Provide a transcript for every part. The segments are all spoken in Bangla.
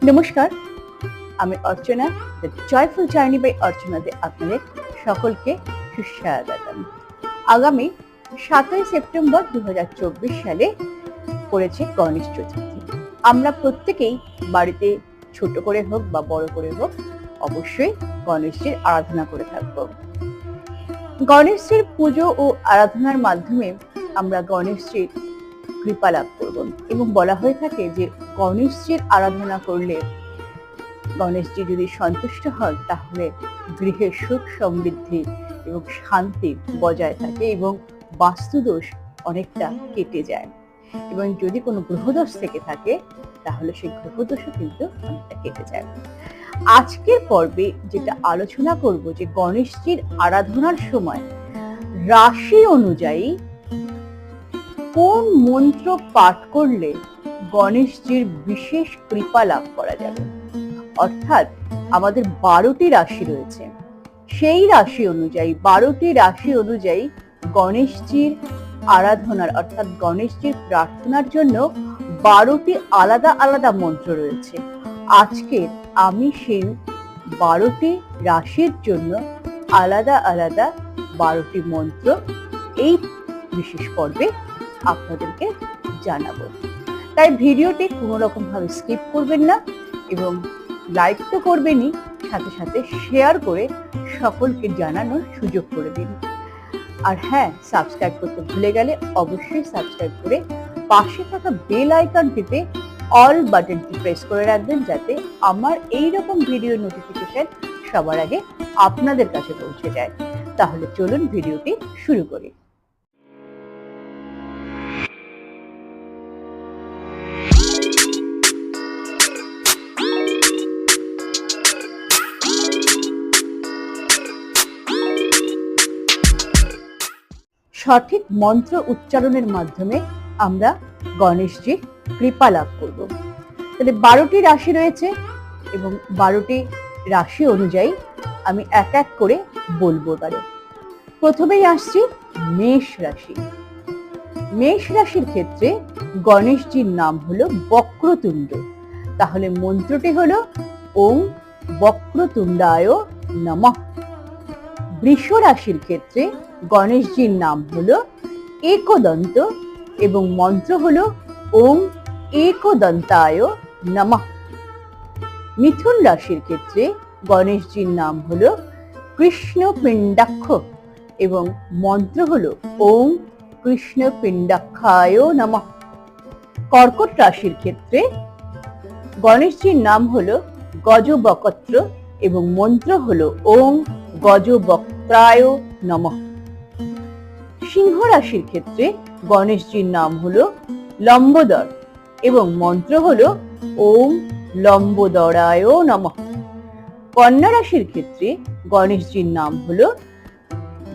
নমস্কার, আমি অর্চনা, জয়ফুল জার্নি বাই অর্চনাতে আপনাদের সকলকে সুস্বাগতম। আগামী 7ই সেপ্টেম্বর 2024 সালে পড়েছে গণেশ চতুর্থী। আমরা প্রত্যেকেই বাড়িতে ছোট করে হোক বা বড় করে হোক অবশ্যই গণেশজির আরাধনা করে থাকবো। গণেশজির পুজো ও আরাধনার মাধ্যমে আমরা গণেশজির কৃপা লাভ করব এবং বলা হয়ে থাকে যে গণেশজির আরাধনা করলে গণেশজি যদি সন্তুষ্ট হন তাহলে গৃহে সুখ সমৃদ্ধি এবং শান্তি বজায় থাকে এবং বাস্তুদোষ অনেকটা কেটে যায় এবং যদি কোনো গ্রহদোষ থেকে থাকে তাহলে সেই গ্রহদোষও কিন্তু অনেকটা কেটে যায়। আজকের পর্বে যেটা আলোচনা করব যে গণেশজির আরাধনার সময় রাশি অনুযায়ী কোন মন্ত্র পাঠ করলে গণেশজির বিশেষ কৃপা লাভ করা যাবে। অর্থাৎ আমাদের 12টি রাশি রয়েছে, সেই রাশি অনুযায়ী 12টি রাশি অনুযায়ী গণেশজির আরাধনার অর্থাৎ গণেশজির প্রার্থনার জন্য 12টি আলাদা আলাদা মন্ত্র রয়েছে। আজকে আমি সেই 12টি রাশির জন্য আলাদা আলাদা 12টি মন্ত্র এই বিশেষ পর্বে আপনাদেরকে জানাবো। তাই ভিডিওটি কোনো রকম ভাবে স্কিপ করবেন না এবং লাইক তো করবেনই, সাথে সাথে শেয়ার করে সকলকে জানানোর সুযোগ করে দিন। আর হ্যাঁ, সাবস্ক্রাইব করতে ভুলে গেলে অবশ্যই সাবস্ক্রাইব করে পাশে থাকা বেল আইকনটিতে অল বাটনটি প্রেস করে রাখবেন, যাতে আমার এই রকম ভিডিও নোটিফিকেশন সবার আগে আপনাদের কাছে পৌঁছে যায়। তাহলে চলুন ভিডিওটি শুরু করি। সঠিক মন্ত্র উচ্চারণের মাধ্যমে আমরা গণেশজির কৃপা লাভ করব। তাহলে 12টি রাশি রয়েছে এবং 12টি রাশি অনুযায়ী আমি এক এক করে বলবো। এবারে প্রথমেই আসছি মেষ রাশি। মেষ রাশির ক্ষেত্রে গণেশজির নাম হলো বক্রতুণ্ড। তাহলে মন্ত্রটি হলো ওম বক্রতুণ্ডায় নমঃ। বৃষ রাশির ক্ষেত্রে গণেশজির নাম হলো একদন্ত এবং মন্ত্র হলো ওম একদন্তায় নমঃ। মিথুন রাশির ক্ষেত্রে গণেশজির নাম হলো কৃষ্ণ পিণ্ডাক্ষ এবং মন্ত্র হলো ওম কৃষ্ণ পিণ্ডাক্ষায় নমঃ। কর্কট রাশির ক্ষেত্রে গণেশজির নাম হলো গজবক্ত্র এবং মন্ত্র হলো ওম গজবক্ত্রায় নমঃ। সিংহ রাশির ক্ষেত্রে গণেশজির নাম হলো লম্বোদর এবং মন্ত্র হলো ওম লম্বোদরায় নমঃ। কন্যা রাশির ক্ষেত্রে গণেশজির নাম হলো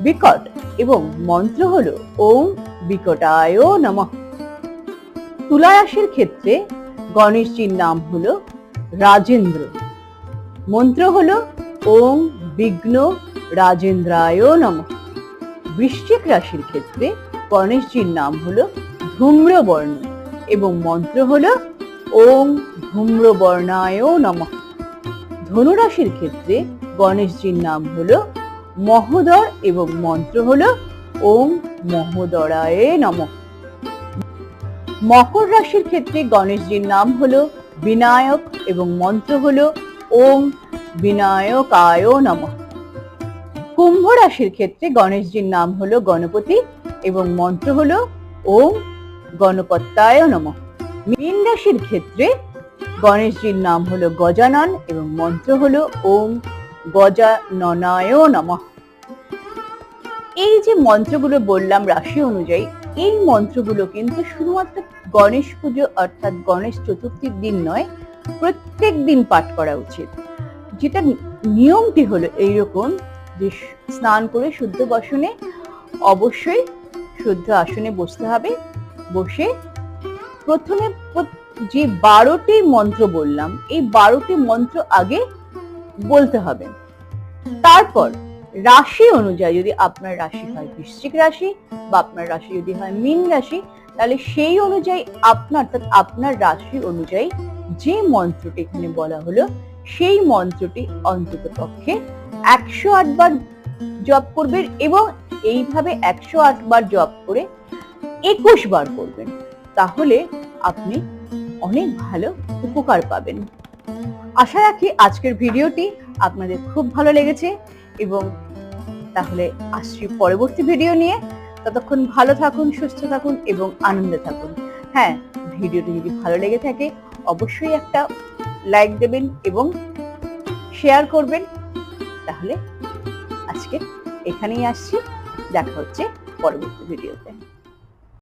বিকট এবং মন্ত্র হলো ওম বিকটায় নমঃ। তুলা রাশির ক্ষেত্রে গণেশজির নাম হলো রাজেন্দ্র, মন্ত্র হলো ওম বিঘ্ন রাজেন্দ্রায় নমঃ। বৃশ্চিক রাশির ক্ষেত্রে গণেশজির নাম হলো ধূম্রবর্ণ এবং মন্ত্র হলো ওম ধূম্রবর্ণায় নমঃ। ধনু রাশির ক্ষেত্রে গণেশজির নাম হলো মহোদর এবং মন্ত্র হলো ওম মহোদরায় নমঃ। মকর রাশির ক্ষেত্রে গণেশজির নাম হলো বিনায়ক এবং মন্ত্র হলো ওম বিনায়কায় নমঃ। কুম্ভ রাশির ক্ষেত্রে গণেশজির নাম হলো গণপতি এবং মন্ত্র হলো ওম গণপত্যায় নমঃ। মীন রাশির ক্ষেত্রে গণেশজির নাম হলো গজানন এবং মন্ত্র হলো ওম গজাননায় নমঃ। এই যে মন্ত্রগুলো বললাম রাশি অনুযায়ী, এই মন্ত্রগুলো কিন্তু শুধুমাত্র গণেশ পুজো অর্থাৎ গণেশ চতুর্থীর দিন নয়, প্রত্যেক দিন পাঠ করা উচিত। যেটা নিয়মটি হলো এইরকম যে স্নান করে শুদ্ধ বসনে অবশ্যই শুদ্ধ আসনে বসতে হবে। বসে প্রথমে যে 12টি মন্ত্র বললাম এই 12টি মন্ত্র আগে বলতে হবে। তারপর রাশি অনুযায়ী, যদি আপনার রাশি হয় বৃশ্চিক রাশি বা আপনার রাশি যদি হয় মীন রাশি, তাহলে সেই অনুযায়ী আপনার রাশি অনুযায়ী যে মন্ত্রটি এখানে বলা হলো সেই মন্ত্রটি অন্তত পক্ষে 108 বার জপ করবেন এবং এইভাবে 108 বার জপ করে 21 বার করবেন। তাহলে আপনি অনেক ভালো উপকার পাবেন। আশা রাখি আজকের ভিডিওটি আপনাদের খুব ভালো লেগেছে এবং তাহলে আসছি পরবর্তী ভিডিও নিয়ে। ততক্ষণ ভালো থাকুন, সুস্থ থাকুন এবং আনন্দে থাকুন। হ্যাঁ, ভিডিওটি যদি ভালো লেগে থাকে অবশ্যই একটা লাইক দেবেন এবং শেয়ার করবেন। তাহলে আজকে এখানেই আসছি, দেখা হচ্ছে পরবর্তী ভিডিওতে।